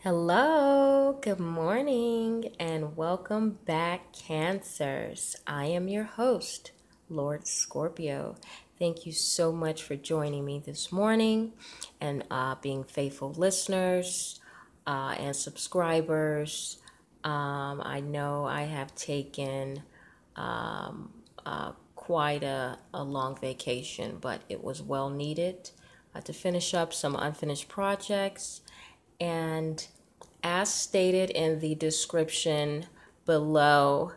Hello, good morning, and welcome back, Cancers. I am your host, Lord Scorpio. Thank you so much for joining me this morning and being faithful listeners and subscribers. I know I have taken quite a long vacation, but it was well needed to finish up some unfinished projects. And as stated in the description below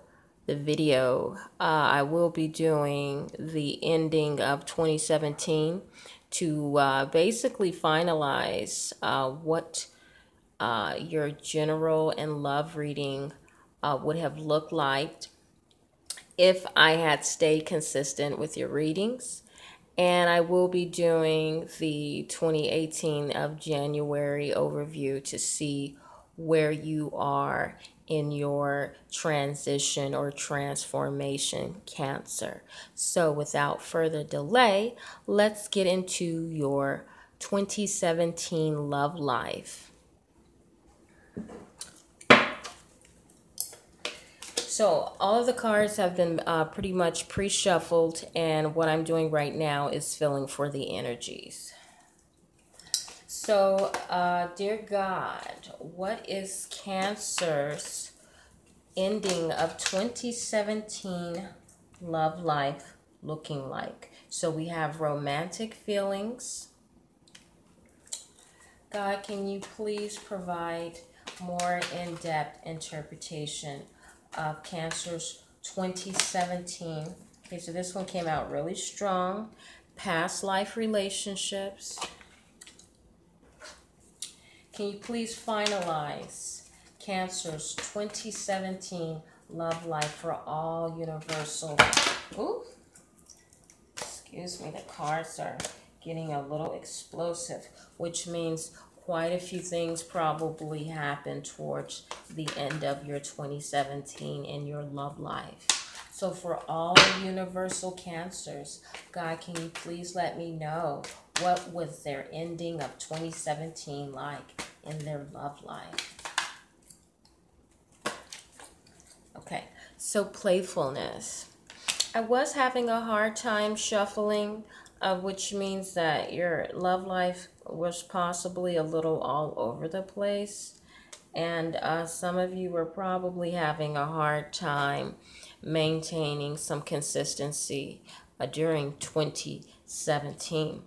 the video, I will be doing the ending of 2017 to basically finalize what your general and love reading would have looked like if I had stayed consistent with your readings. And I will be doing the 2018 of January overview to see where you are in your transition or transformation, Cancer. So without further delay, let's get into your 2017 love life. So all of the cards have been pretty much pre-shuffled, and what I'm doing right now is filling for the energies. So, dear God, what is Cancer's ending of 2017 love life looking like? So we have romantic feelings. God, can you please provide more in-depth interpretation of Cancer's 2017? Okay, so this one came out really strong. Past life relationships. Can you please finalize Cancer's 2017 love life for all universal? Ooh, excuse me, the cards are getting a little explosive, which means quite a few things probably happened towards the end of your 2017 in your love life. So for all universal Cancers, God, can you please let me know what was their ending of 2017 like in their love life? Okay, so playfulness. I was having a hard time shuffling, which means that your love life was possibly a little all over the place. And some of you were probably having a hard time maintaining some consistency during 2017.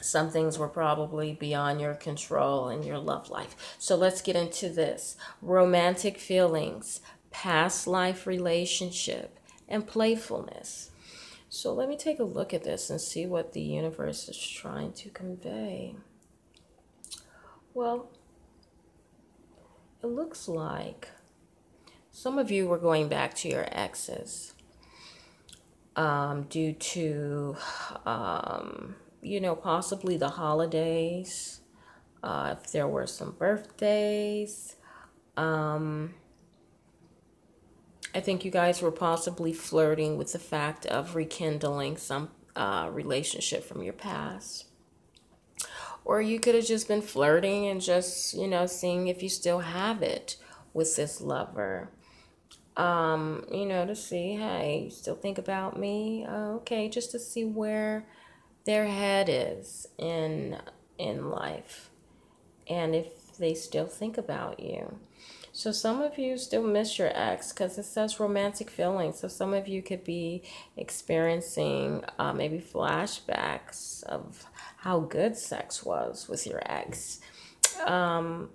Some things were probably beyond your control in your love life. So let's get into this. Romantic feelings, past life relationship, and playfulness. So let me take a look at this and see what the universe is trying to convey. Well, it looks like some of you were going back to your exes due to, possibly the holidays, if there were some birthdays. I think you guys were possibly flirting with the fact of rekindling some relationship from your past. Or you could have just been flirting and just, seeing if you still have it with this lover. To see, hey, you still think about me? Okay, just to see where their head is in life and if they still think about you. So some of you still miss your ex because it says romantic feelings. So some of you could be experiencing maybe flashbacks of how good sex was with your ex. And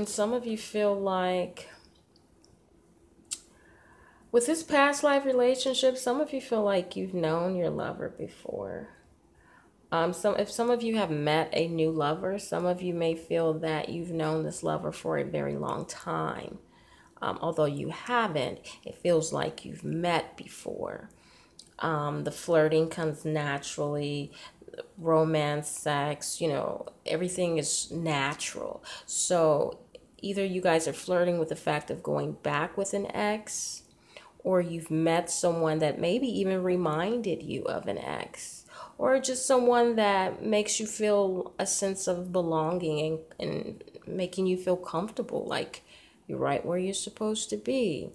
some of you feel like with this past life relationship, some of you feel like you've known your lover before. If some of you have met a new lover, some of you may feel that you've known this lover for a very long time. Although you haven't, it feels like you've met before. The flirting comes naturally, romance, sex, everything is natural. So either you guys are flirting with the fact of going back with an ex, or you've met someone that maybe even reminded you of an ex. or just someone that makes you feel a sense of belonging and making you feel comfortable, like you're right where you're supposed to be.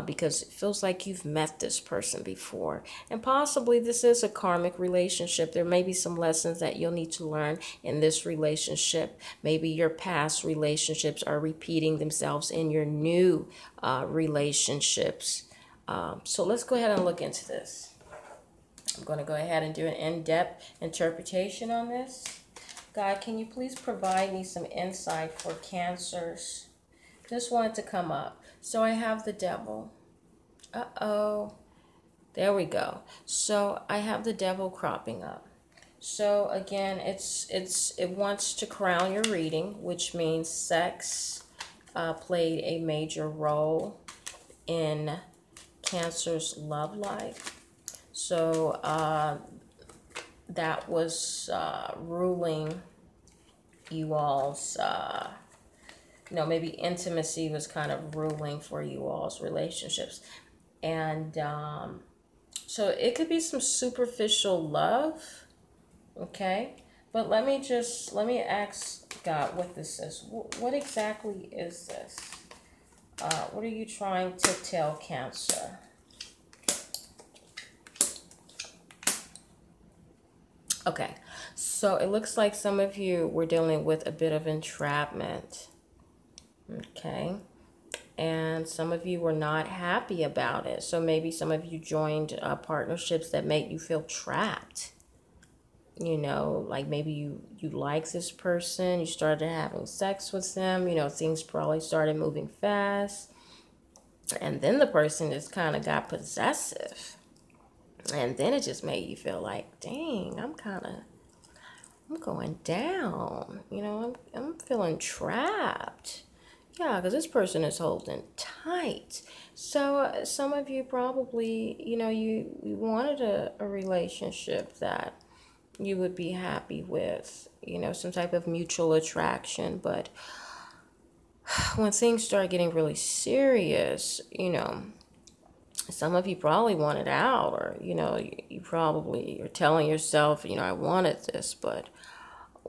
Because it feels like you've met this person before. And possibly this is a karmic relationship. There may be some lessons that you'll need to learn in this relationship. Maybe your past relationships are repeating themselves in your new relationships. So let's go ahead and look into this. I'm going to go ahead and do an in-depth interpretation on this. God, can you please provide me some insight for Cancers? Just wanted to come up. So I have the devil. Uh-oh. There we go. So I have the devil cropping up. So again, it wants to crown your reading, which means sex played a major role in Cancer's love life. So that was ruling you all's maybe intimacy was kind of ruling for you all's relationships. And so it could be some superficial love, okay? But let me ask God what this is. What exactly is this? What are you trying to tell Cancer? Okay, so it looks like some of you were dealing with a bit of entrapment. Okay, and some of you were not happy about it. So maybe some of you joined partnerships that made you feel trapped. Like maybe you like this person, you started having sex with them, things probably started moving fast. And then the person just kind of got possessive. And then it just made you feel like, dang, I'm going down. I'm feeling trapped. Yeah, because this person is holding tight. So some of you probably, you wanted a relationship that you would be happy with, some type of mutual attraction. But when things start getting really serious, some of you probably wanted out, or, you probably are telling yourself, I wanted this, but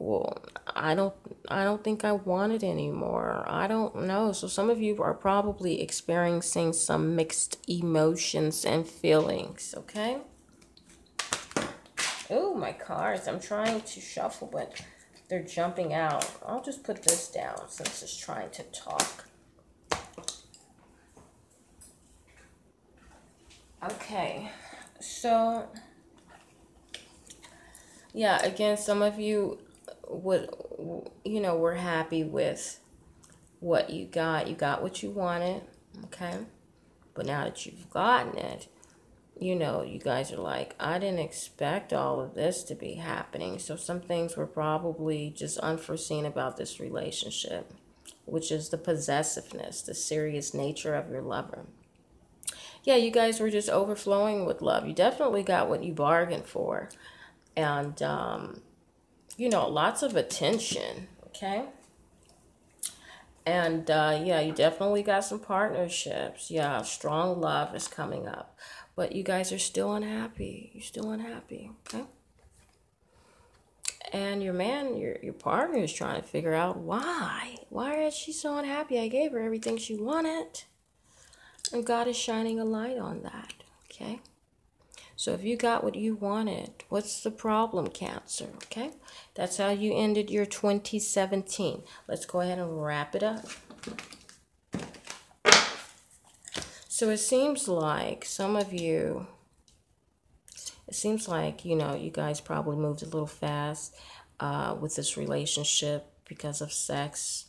well, I don't think I want it anymore. I don't know. So some of you are probably experiencing some mixed emotions and feelings, okay? Oh, my cards. I'm trying to shuffle, but they're jumping out. I'll just put this down since it's trying to talk. Okay. So, yeah, again, some of you were happy with what you got. You got what you wanted, okay? But now that you've gotten it, you guys are like, I didn't expect all of this to be happening. So some things were probably just unforeseen about this relationship, which is the possessiveness, the serious nature of your lover. Yeah, you guys were just overflowing with love. You definitely got what you bargained for. And, lots of attention, okay? And, you definitely got some partnerships. Yeah, strong love is coming up. But you guys are still unhappy. You're still unhappy, okay? And your man, your partner is trying to figure out why. Why is she so unhappy? I gave her everything she wanted. And God is shining a light on that, okay? So if you got what you wanted, what's the problem, Cancer, okay? That's how you ended your 2017. Let's go ahead and wrap it up. So it seems like some of you, you guys probably moved a little fast with this relationship because of sex.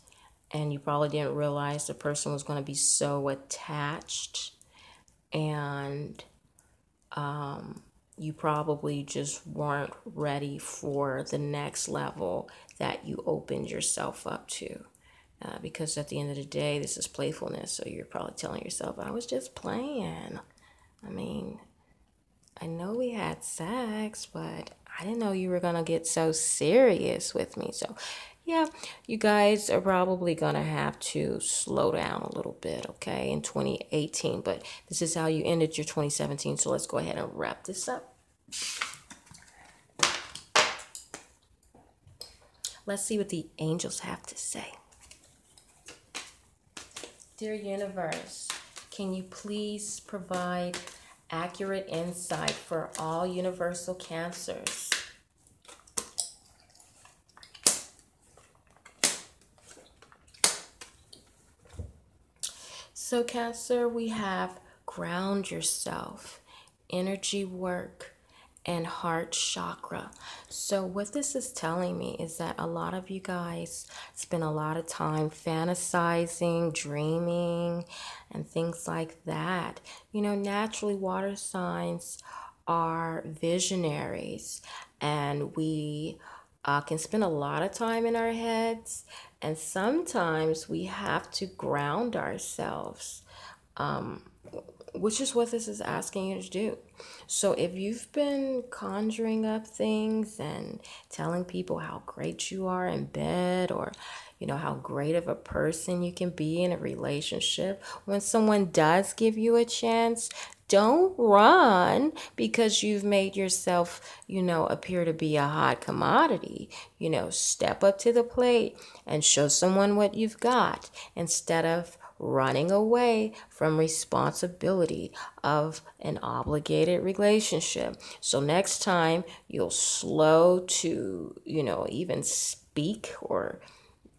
And you probably didn't realize the person was going to be so attached. And you probably just weren't ready for the next level that you opened yourself up to. Because at the end of the day, this is playfulness. So you're probably telling yourself, I was just playing. I mean, I know we had sex, but I didn't know you were going to get so serious with me. So, yeah, you guys are probably going to have to slow down a little bit, okay, in 2018. But this is how you ended your 2017. So let's go ahead and wrap this up. Let's see what the angels have to say. Dear universe, can you please provide accurate insight for all universal cancers? So Cancer, we have ground yourself, energy work, and heart chakra. So what this is telling me is that a lot of you guys spend a lot of time fantasizing, dreaming, and things like that. You know, naturally water signs are visionaries, and we can spend a lot of time in our heads, and sometimes we have to ground ourselves, which is what this is asking you to do. So if you've been conjuring up things and telling people how great you are in bed, or you know how great of a person you can be in a relationship, when someone does give you a chance, don't run because you've made yourself, appear to be a hot commodity. Step up to the plate and show someone what you've got instead of running away from responsibility of an obligated relationship. So next time you'll slow to, even speak or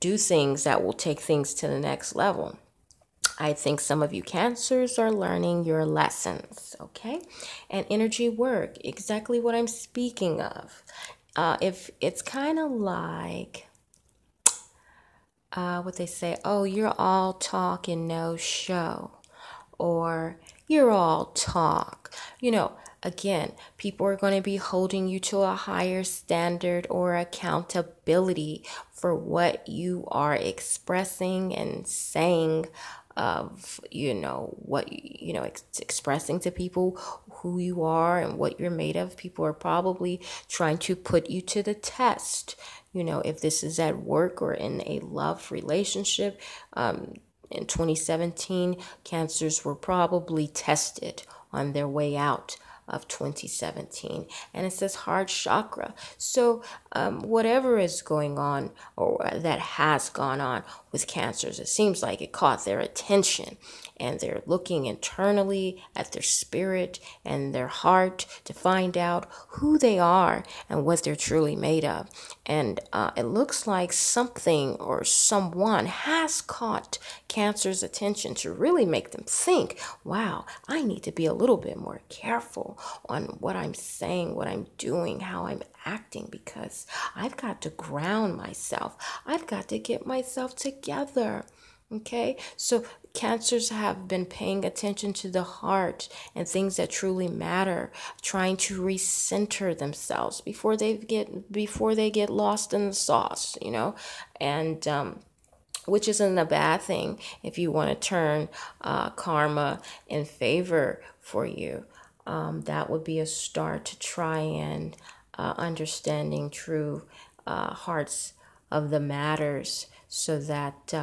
do things that will take things to the next level. I think some of you cancers are learning your lessons, okay? And energy work, exactly what I'm speaking of. If it's kind of like what they say, oh, you're all talk and no show, or you're all talk. Again, people are going to be holding you to a higher standard or accountability for what you are expressing and saying, of expressing to people who you are and what you're made of. People are probably trying to put you to the test, if this is at work or in a love relationship. In 2017, cancers were probably tested on their way out of 2017. And it says heart chakra. So whatever is going on, or that has gone on with cancers, it seems like it caught their attention, and they're looking internally at their spirit and their heart to find out who they are and what they're truly made of. And it looks like something or someone has caught cancer's attention to really make them think, wow, I need to be a little bit more careful on what I'm saying, what I'm doing, how I'm acting, because I've got to ground myself. I've got to get myself together. Okay, so cancers have been paying attention to the heart and things that truly matter, trying to recenter themselves before they get lost in the sauce, and which isn't a bad thing if you want to turn karma in favor for you. That would be a start to try and understanding true hearts of the matters, so that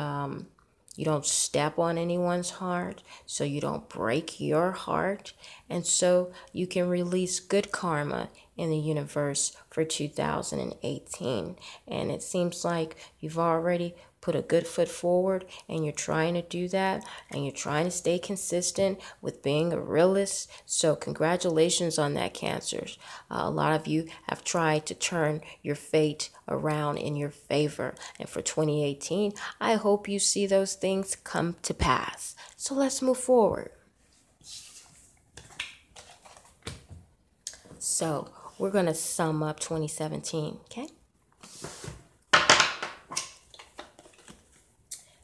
you don't step on anyone's heart, so you don't break your heart, and so you can release good karma in the universe for 2018. And it seems like you've already put a good foot forward, and you're trying to do that, and you're trying to stay consistent with being a realist. So congratulations on that, cancers. A lot of you have tried to turn your fate around in your favor, and for 2018 I hope you see those things come to pass. So let's move forward. So we're going to sum up 2017, okay?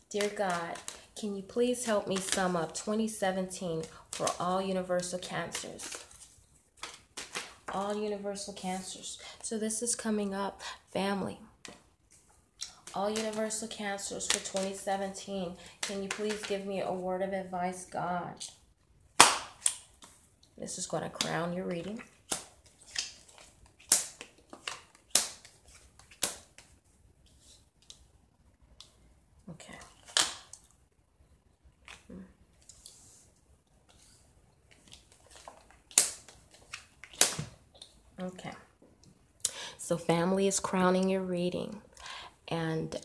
Dear God, can you please help me sum up 2017 for all universal cancers? All universal cancers. So this is coming up, family. All universal cancers for 2017. Can you please give me a word of advice, God? This is going to crown your reading. Okay. Okay. So family is crowning your reading. And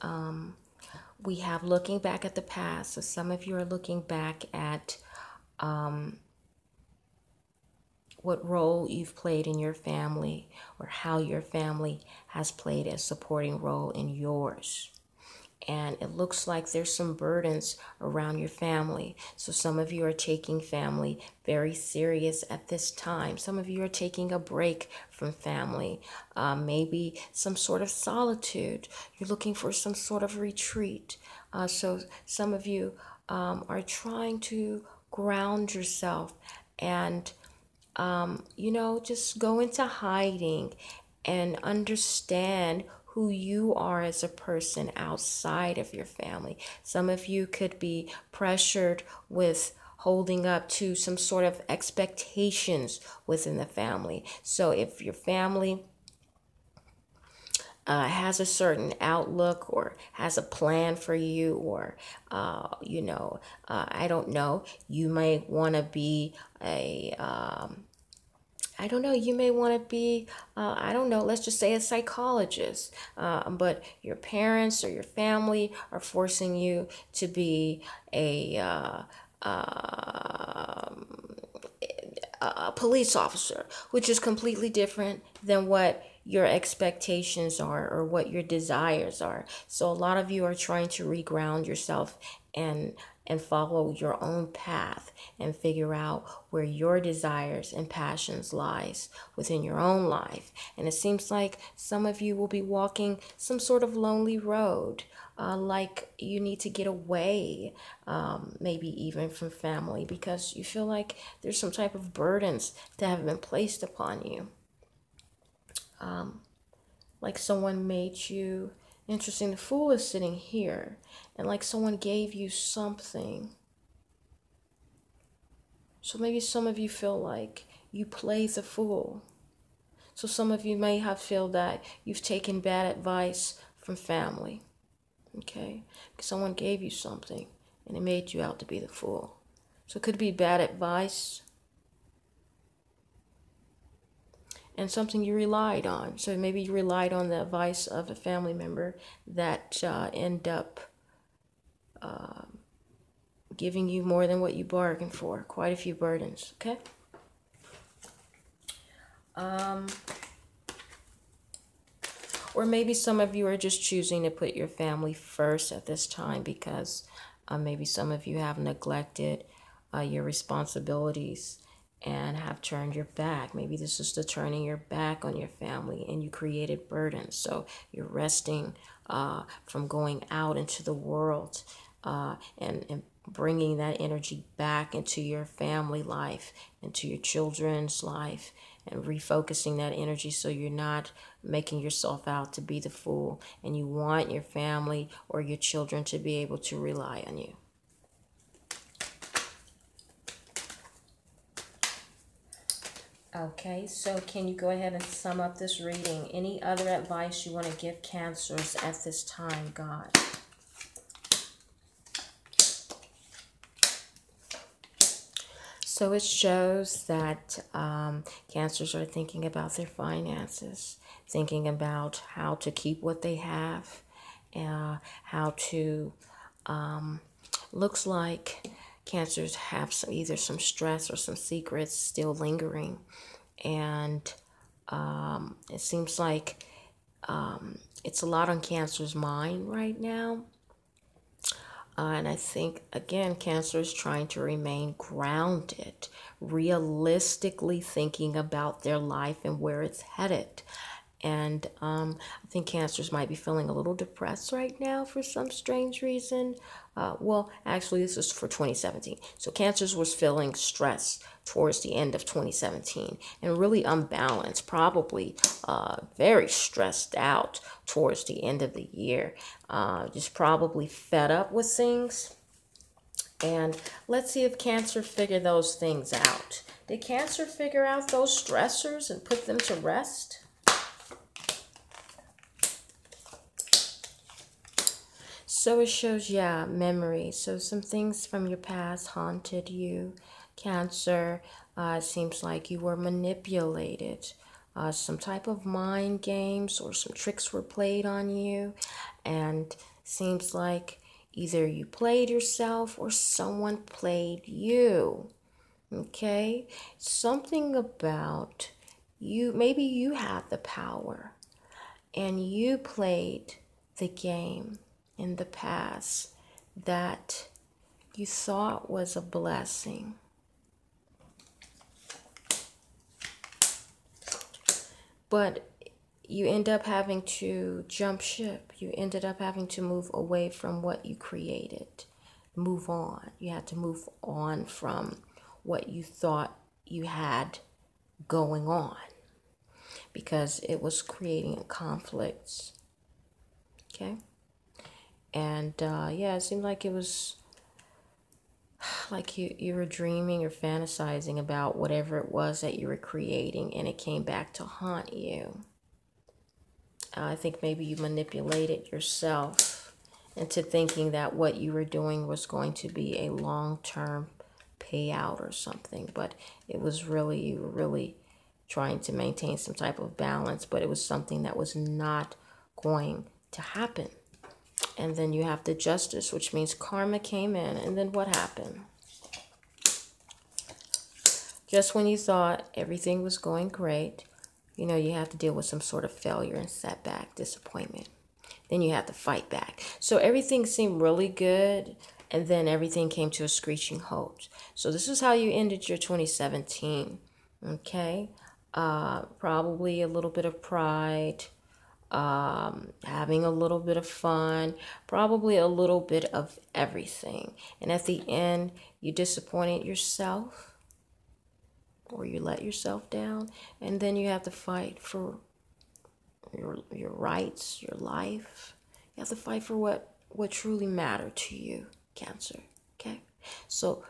we have looking back at the past. So some of you are looking back at what role you've played in your family, or how your family has played a supporting role in yours. And it looks like there's some burdens around your family. So some of you are taking family very serious at this time. Some of you are taking a break from family, maybe some sort of solitude. You're looking for some sort of retreat. So some of you are trying to ground yourself and just go into hiding and understand who you are as a person outside of your family. Some of you could be pressured with holding up to some sort of expectations within the family. So if your family has a certain outlook or has a plan for you, or I don't know, you may want to be a I don't know, you may want to be, I don't know, let's just say a psychologist, but your parents or your family are forcing you to be a police officer, which is completely different than what your expectations are or what your desires are. So a lot of you are trying to reground yourself and follow your own path and figure out where your desires and passions lies within your own life. And it seems like some of you will be walking some sort of lonely road, like you need to get away, maybe even from family, because you feel like there's some type of burdens that have been placed upon you. Like someone made you interesting. The Fool is sitting here, and like someone gave you something. So maybe some of you feel like you play the fool. So some of you may have feel that you've taken bad advice from family. Okay? Because someone gave you something and it made you out to be the fool. So it could be bad advice and something you relied on. So maybe you relied on the advice of a family member that end up giving you more than what you bargained for. Quite a few burdens, okay? Or maybe some of you are just choosing to put your family first at this time because maybe some of you have neglected your responsibilities and have turned your back. Maybe this is the turning your back on your family and you created burdens. So you're resting from going out into the world and bringing that energy back into your family life, into your children's life, and refocusing that energy so you're not making yourself out to be the fool, and you want your family or your children to be able to rely on you. Okay, so can you go ahead and sum up this reading? Any other advice you want to give Cancers at this time, God? So it shows that Cancers are thinking about their finances, thinking about how to keep what they have, how to, looks like Cancers have either some stress or some secrets still lingering. And it seems like it's a lot on Cancer's mind right now. And I think, again, Cancer is trying to remain grounded, realistically thinking about their life and where it's headed. And I think Cancers might be feeling a little depressed right now for some strange reason. Well, actually, this is for 2017. So Cancers was feeling stress towards the end of 2017 and really unbalanced, probably very stressed out towards the end of the year. Just probably fed up with things. And let's see if Cancer figured those things out. Did Cancer figure out those stressors and put them to rest? So it shows, yeah, memory. So some things from your past haunted you, Cancer. It seems like you were manipulated some type of mind games or some tricks were played on you, and seems like either you played yourself or someone played you. Okay? Something about you, maybe you had the power and you played the game in the past that you thought was a blessing. But you end up having to jump ship. You ended up having to move away from what you created. Move on. You had to move on from what you thought you had going on because it was creating conflicts. Okay? And yeah, it seemed like it was like you were dreaming or fantasizing about whatever it was that you were creating, and it came back to haunt you. I think maybe you manipulated yourself into thinking that what you were doing was going to be a long-term payout or something, but it was really, you were really trying to maintain some type of balance, but it was something that was not going to happen. And then you have the justice, which means karma came in, and then what happened? Just when you thought everything was going great, you have to deal with some sort of failure and setback, disappointment. Then you have to fight back. So everything seemed really good, and then everything came to a screeching halt. So this is how you ended your 2017, okay? Probably a little bit of pride, having a little bit of fun, probably a little bit of everything. And at the end, you disappointed yourself, or you let yourself down, and then you have to fight for your rights, your life. You have to fight for what truly mattered to you, Cancer. Okay? So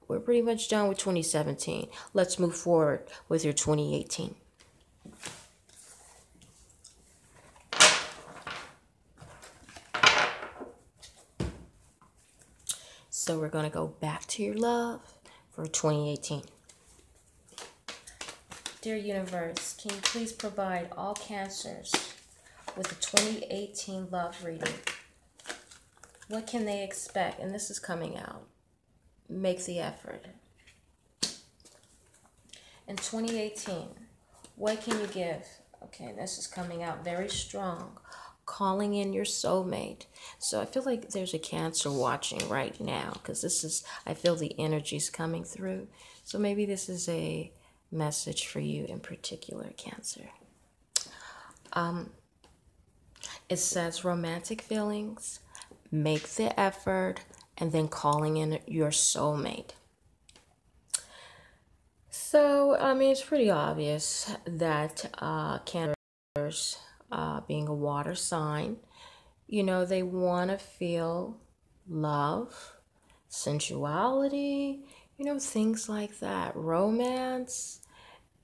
we're pretty much done with 2017. Let's move forward with your 2018. So we're going to go back to your love for 2018. Dear Universe, can you please provide all Cancers with a 2018 love reading? What can they expect? And this is coming out. Make the effort. In 2018, what can you give? Okay, this is coming out very strong. Calling in your soulmate. So I feel like there's a Cancer watching right now, because I feel the energies coming through. So maybe this is a message for you in particular, Cancer. It says romantic feelings, make the effort, and then calling in your soulmate. So, I mean, it's pretty obvious that Cancers, being a water sign, they want to feel love, sensuality, things like that, romance.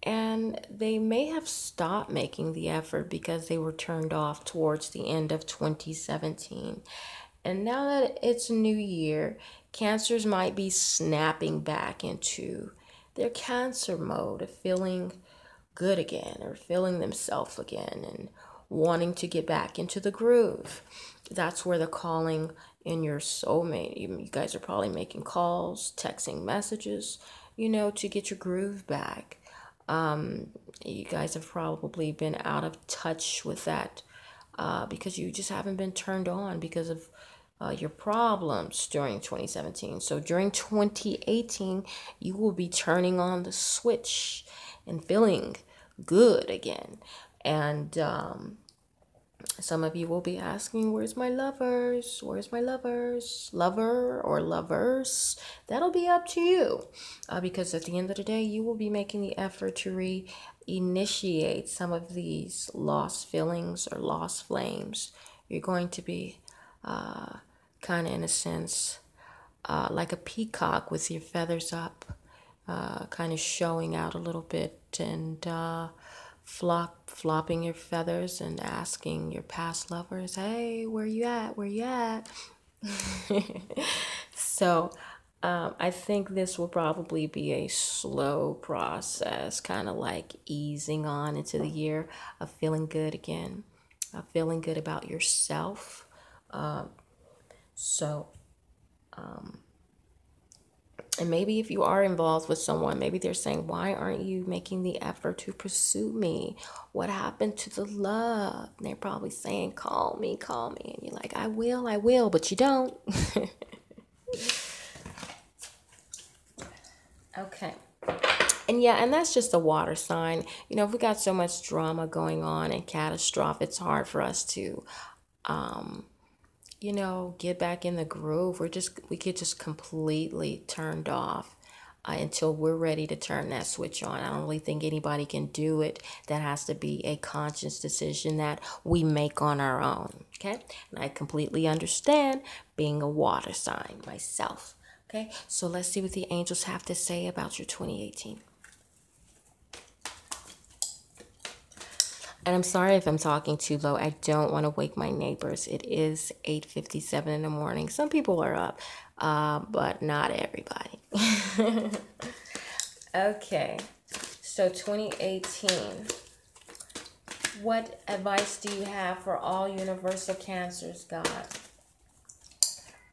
And they may have stopped making the effort because they were turned off towards the end of 2017. And now that it's a new year, Cancers might be snapping back into their Cancer mode of feeling good again, or feeling themselves again, and wanting to get back into the groove. That's where the calling in your soulmate, you guys are probably making calls, texting messages, to get your groove back. You guys have probably been out of touch with that because you just haven't been turned on because of your problems during 2017. So during 2018, you will be turning on the switch and feeling good again. And some of you will be asking, where's my lovers? Where's my lovers? Lover or lovers? That'll be up to you. Because at the end of the day, you will be making the effort to reinitiate some of these lost feelings or lost flames. You're going to be kind of, in a sense, like a peacock with your feathers up, kind of showing out a little bit, and flopping your feathers and asking your past lovers, hey, where you at? So I think this will probably be a slow process, kind of like easing on into the year of feeling good again, feeling good about yourself. So, and maybe if you are involved with someone, maybe they're saying, why aren't you making the effort to pursue me? What happened to the love? And they're probably saying, call me, call me. And you're like, I will, but you don't. Okay. And yeah, and that's just a water sign. You know, if we got so much drama going on and catastrophe, it's hard for us to, get back in the groove. We get just completely turned off until we're ready to turn that switch on. I don't really think anybody can do it. That has to be a conscious decision that we make on our own. Okay. And I completely understand being a water sign myself. Okay. So let's see what the angels have to say about your 2018. And I'm sorry if I'm talking too low. I don't want to wake my neighbors. It is 8:57 in the morning. Some people are up, but not everybody. Okay, so 2018. What advice do you have for all universal cancers, God?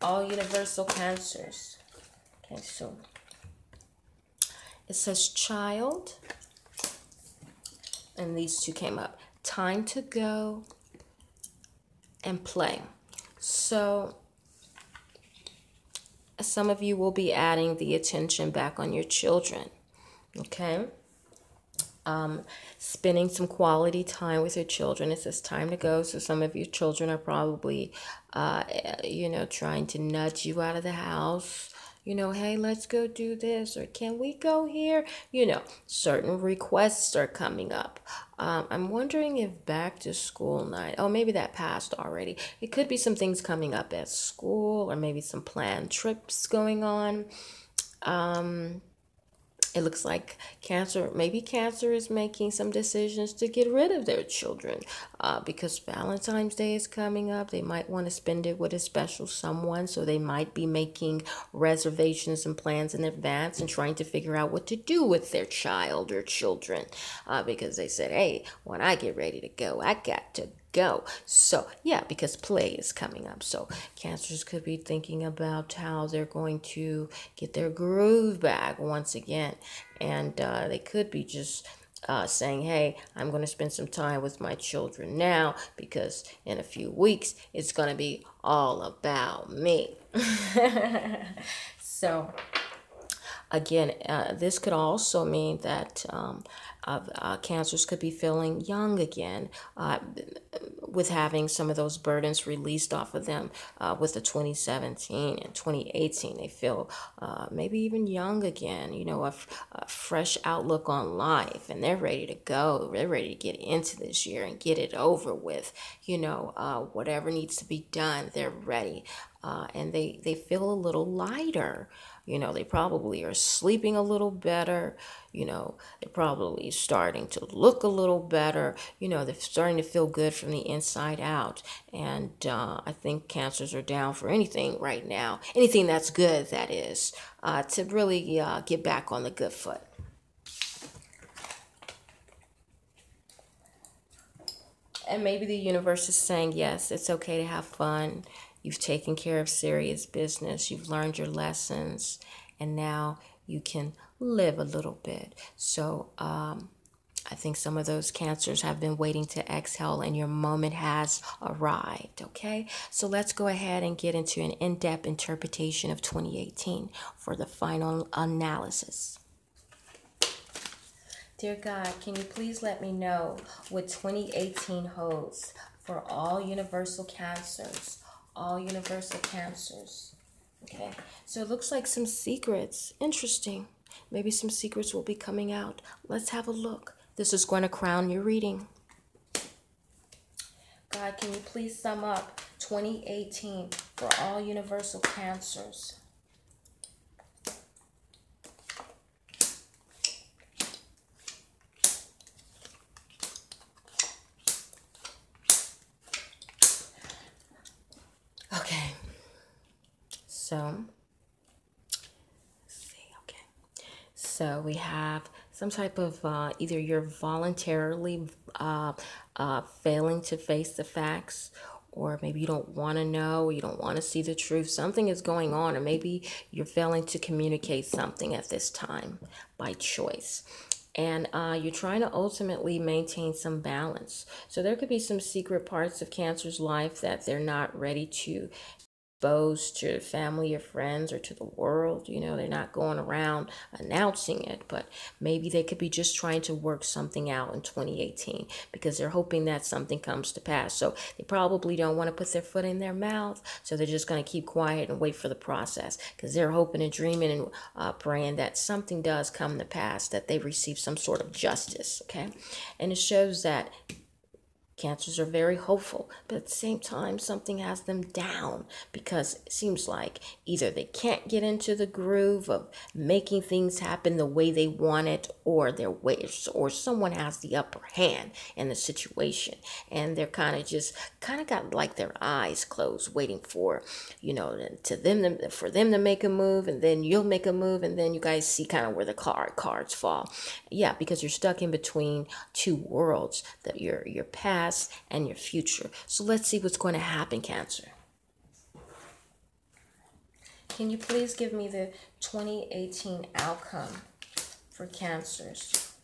All universal cancers. Okay, so it says child. And these two came up. Time to go and play. So some of you will be adding the attention back on your children. Okay. Spending some quality time with your children. It says time to go. So some of your children are probably, trying to nudge you out of the house. Hey, let's go do this, or can we go here? Certain requests are coming up. I'm wondering if back to school night, maybe that passed already. It could be some things coming up at school, or maybe some planned trips going on. It looks like maybe Cancer is making some decisions to get rid of their children because Valentine's Day is coming up. They might want to spend it with a special someone, so they might be making reservations and plans in advance and trying to figure out what to do with their child or children because they said, hey, when I get ready to go, I got to go. So yeah, because play is coming up. So Cancers could be thinking about how they're going to get their groove back once again. And they could be just saying, hey, I'm going to spend some time with my children now because in a few weeks it's going to be all about me. So again, this could also mean that Cancers could be feeling young again with having some of those burdens released off of them with the 2017 and 2018. They feel maybe even young again, a fresh outlook on life, and they're ready to go. They're ready to get into this year and get it over with. Whatever needs to be done, they're ready. And they feel a little lighter. They probably are sleeping a little better. They're probably starting to look a little better. They're starting to feel good from the inside out. And I think Cancers are down for anything right now. Anything that's good, that is, to really get back on the good foot. And maybe the universe is saying, yes, it's okay to have fun. You've taken care of serious business. You've learned your lessons. And now you can live a little bit. So I think some of those Cancers have been waiting to exhale, and your moment has arrived. Okay? So let's go ahead and get into an in-depth interpretation of 2018 for the final analysis. Dear God, can you please let me know what 2018 holds for all universal Cancers? All universal Cancers. Okay, so it looks like some secrets. Interesting. Maybe some secrets will be coming out. Let's have a look. This is going to crown your reading. God, can you please sum up 2018 for all universal Cancers? Okay. So So we have some type of either you're voluntarily failing to face the facts, or maybe you don't want to know, or you don't want to see the truth. Something is going on, or maybe you're failing to communicate something at this time by choice. And you're trying to ultimately maintain some balance. So there could be some secret parts of Cancer's life that they're not ready to expose to family or friends or to the world. You know, they're not going around announcing it, but maybe they could be just trying to work something out in 2018 because they're hoping that something comes to pass. So they probably don't want to put their foot in their mouth, so they're just going to keep quiet and wait for the process because they're hoping and dreaming and praying that something does come to pass, that they receive some sort of justice. Okay, and it shows that Cancers are very hopeful, but at the same time, something has them down because it seems like either they can't get into the groove of making things happen the way they want it, or their ways, or someone has the upper hand in the situation, and they're kind of got like their eyes closed, waiting for, for them to make a move, and then you'll make a move, and then you guys see kind of where the cards fall. Yeah, because you're stuck in between two worlds, that your past and your future. So let's see what's going to happen, Cancer. Can you please give me the 2018 outcome for Cancers?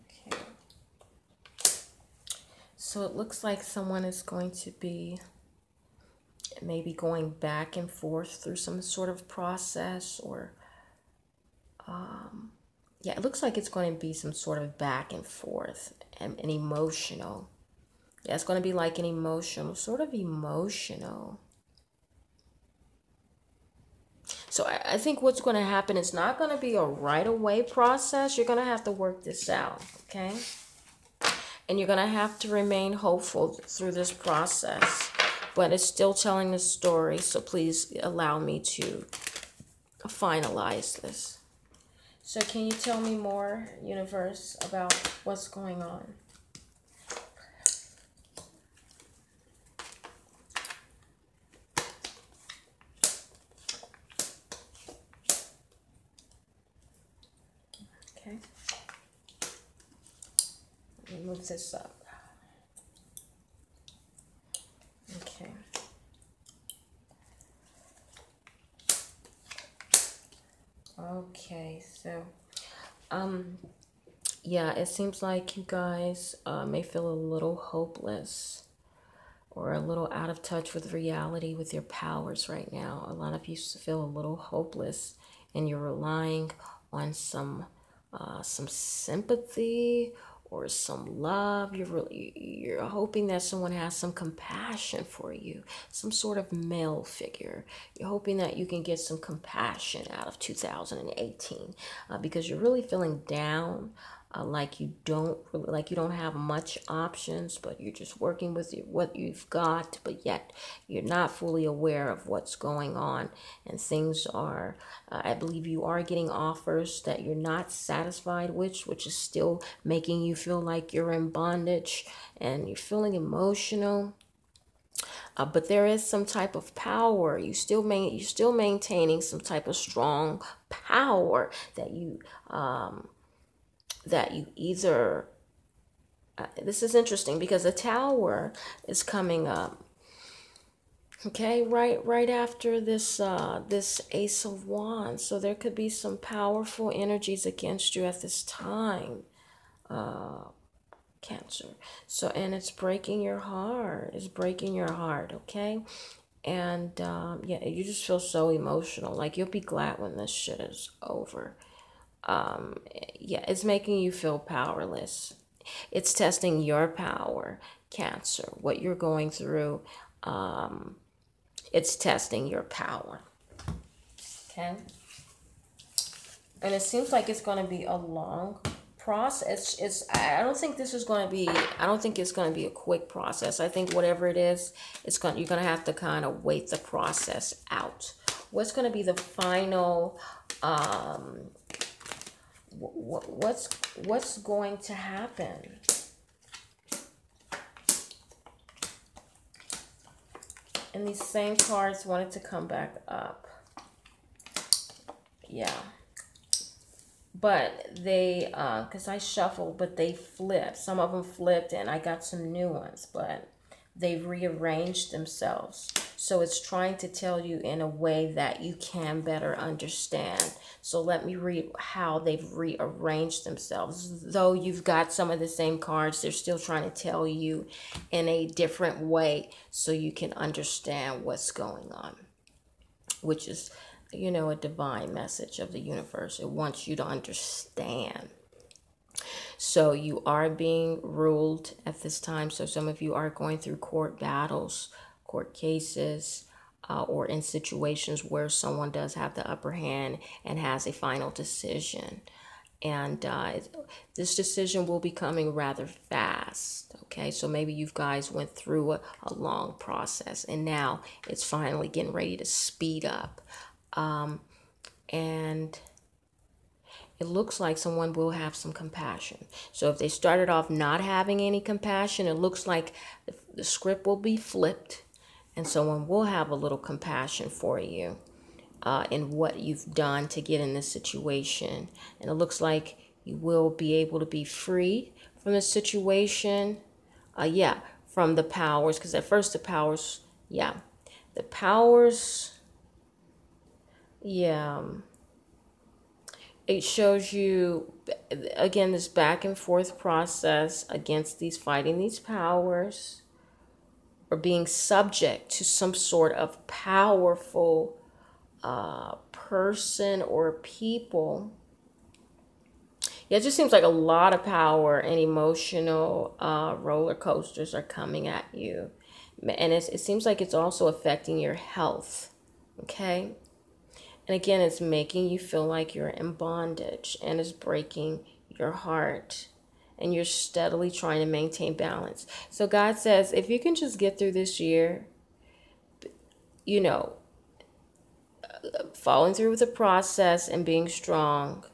Okay. So it looks like someone is going to be maybe going back and forth through some sort of process, or yeah, it looks like it's going to be some sort of back and forth and emotional. Yeah, it's going to be like an emotional. So I think what's going to happen, it's not going to be a right away process. You're going to have to work this out, okay? And you're going to have to remain hopeful through this process. But it's still telling the story, so please allow me to finalize this. So can you tell me more, universe, about what's going on? Okay. Let me move this up. Okay. Okay, so, yeah, it seems like you guys may feel a little hopeless or a little out of touch with reality, with your powers right now. A lot of you feel a little hopeless, and you're relying on some sympathy or some love. You're hoping that someone has some compassion for you, some sort of male figure. You're hoping that you can get some compassion out of 2018 because you're really feeling down. Like you don't have much options, but you're just working with what you've got, but yet you're not fully aware of what's going on, and things are, I believe you are getting offers that you're not satisfied with, which is still making you feel like you're in bondage, and you're feeling emotional. But there is some type of power. You're still maintaining some type of strong power that you either, this is interesting because the Tower is coming up, okay, right after this this Ace of Wands. So there could be some powerful energies against you at this time, Cancer. So, and it's breaking your heart. Okay? And yeah, you just feel so emotional. Like you'll be glad when this shit is over. Yeah, it's making you feel powerless. It's testing your power, Cancer. What you're going through, it's testing your power. Okay? And it seems like it's going to be a long process. I don't think it's going to be a quick process. I think whatever it is, you're going to have to kind of wait the process out. What's going to be the final, what's going to happen? And these same cards wanted to come back up. Yeah. But they, because I shuffled, but they flipped. Some of them flipped and I got some new ones, but they've rearranged themselves. So it's trying to tell you in a way that you can better understand. So let me read how they've rearranged themselves. Though you've got some of the same cards, they're still trying to tell you in a different way so you can understand what's going on, which is, you know, a divine message of the universe. It wants you to understand. So you are being ruled at this time. So some of you are going through court battles, court cases, or in situations where someone does have the upper hand and has a final decision. And this decision will be coming rather fast. Okay, so maybe you guys went through a long process and now it's finally getting ready to speed up. And it looks like someone will have some compassion. So if they started off not having any compassion, it looks like the script will be flipped and someone will have a little compassion for you in what you've done to get in this situation. And it looks like you will be able to be free from the situation. From the powers. Because at first the powers, it shows you, again, this back and forth process against fighting these powers, or being subject to some sort of powerful person or people. Yeah, it just seems like a lot of power and emotional roller coasters are coming at you. And it seems like it's also affecting your health, okay? And again, it's making you feel like you're in bondage and it's breaking your heart. And you're steadily trying to maintain balance. So God says, if you can just get through this year, you know, following through with the process and being strong,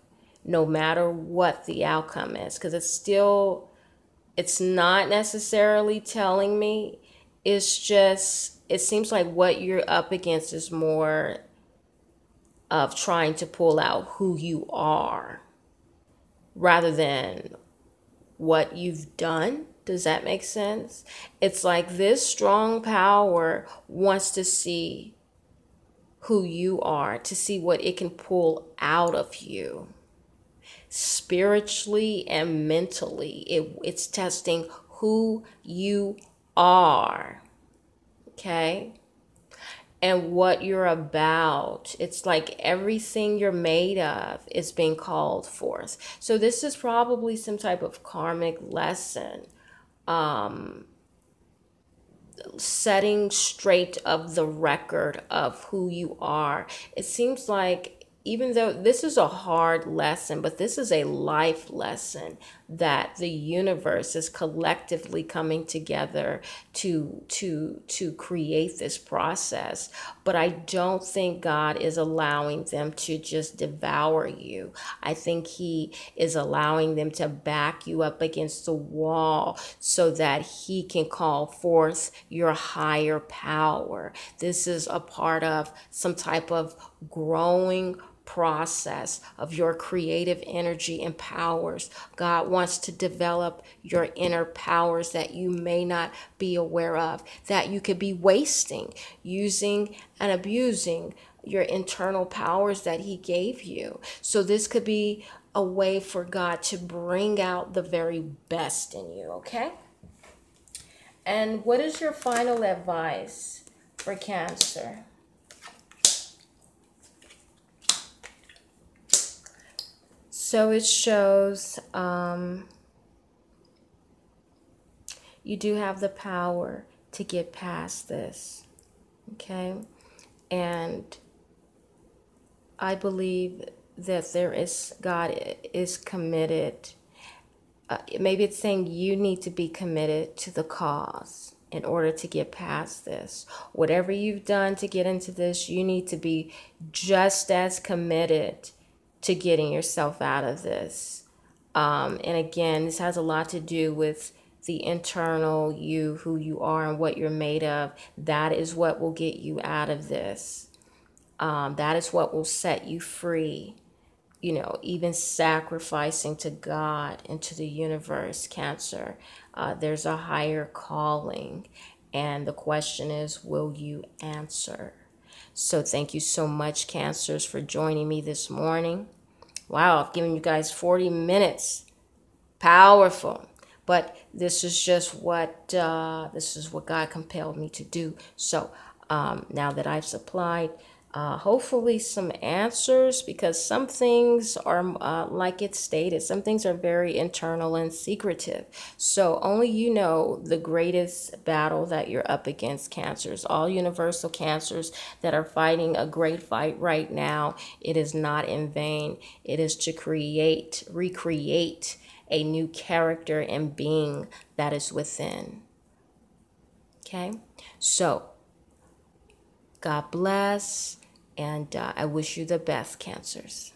no matter what the outcome is. Because it's not necessarily telling me. It's just, it seems like what you're up against is more of trying to pull out who you are rather than what you've done. Does that make sense? It's like this strong power wants to see who you are, to see what it can pull out of you spiritually and mentally. It's testing who you are, okay? And what you're about. It's like everything you're made of is being called forth. So this is probably some type of karmic lesson, setting straight of the record of who you are. It seems like, even though this is a hard lesson, but this is a life lesson that the universe is collectively coming together to create this process. But I don't think God is allowing them to just devour you. I think He is allowing them to back you up against the wall so that He can call forth your higher power. This is a part of some type of growing process of your creative energy and powers. God wants to develop your inner powers that you may not be aware of, that you could be wasting, using and abusing your internal powers that He gave you. So this could be a way for God to bring out the very best in you, okay? And what is your final advice for Cancer? So it shows you do have the power to get past this, okay? And I believe that God is committed. Maybe it's saying you need to be committed to the cause in order to get past this. Whatever you've done to get into this, you need to be just as committed to getting yourself out of this. And again, this has a lot to do with the internal you, who you are and what you're made of. That is what will get you out of this. That is what will set you free. You know, even sacrificing to God and to the universe, Cancer. There's a higher calling. And the question is, will you answer? So thank you so much, Cancers, for joining me this morning. Wow, I've given you guys 40 minutes. Powerful. But this is just what God compelled me to do. So now that I've supplied hopefully some answers, because some things are like it stated, some things are very internal and secretive. So only you know the greatest battle that you're up against, Cancers. All universal Cancers that are fighting a great fight right now, it is not in vain. It is to recreate a new character and being that is within. Okay? So, God bless, and I wish you the best, Cancers.